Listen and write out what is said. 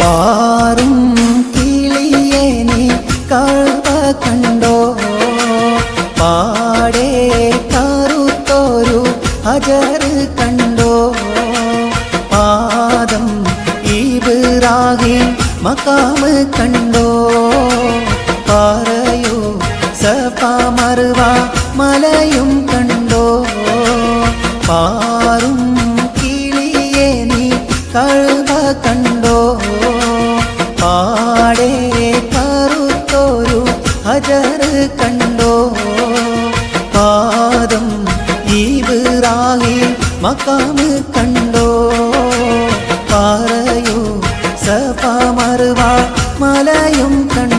പാറും കിളിയെ നീ കഅബ കണ്ടോ പാടെ കറുത്തൊരു ഹജർ കണ്ടോ ആദം ഇബ്രാഹിം മഖാം കണ്ടോ പറയൂ സഫ മർവ മലയും കണ്ടോ പാറും കിളിയെ നീ കഅബ കണ്ടോ പാടെ കറുത്തൊരു ഹജർ കണ്ടോ ആദം ഇബ്രാഹിം മഖാം കണ്ടോ പറയൂ സഫ മർവ മലയും കണ്ടോ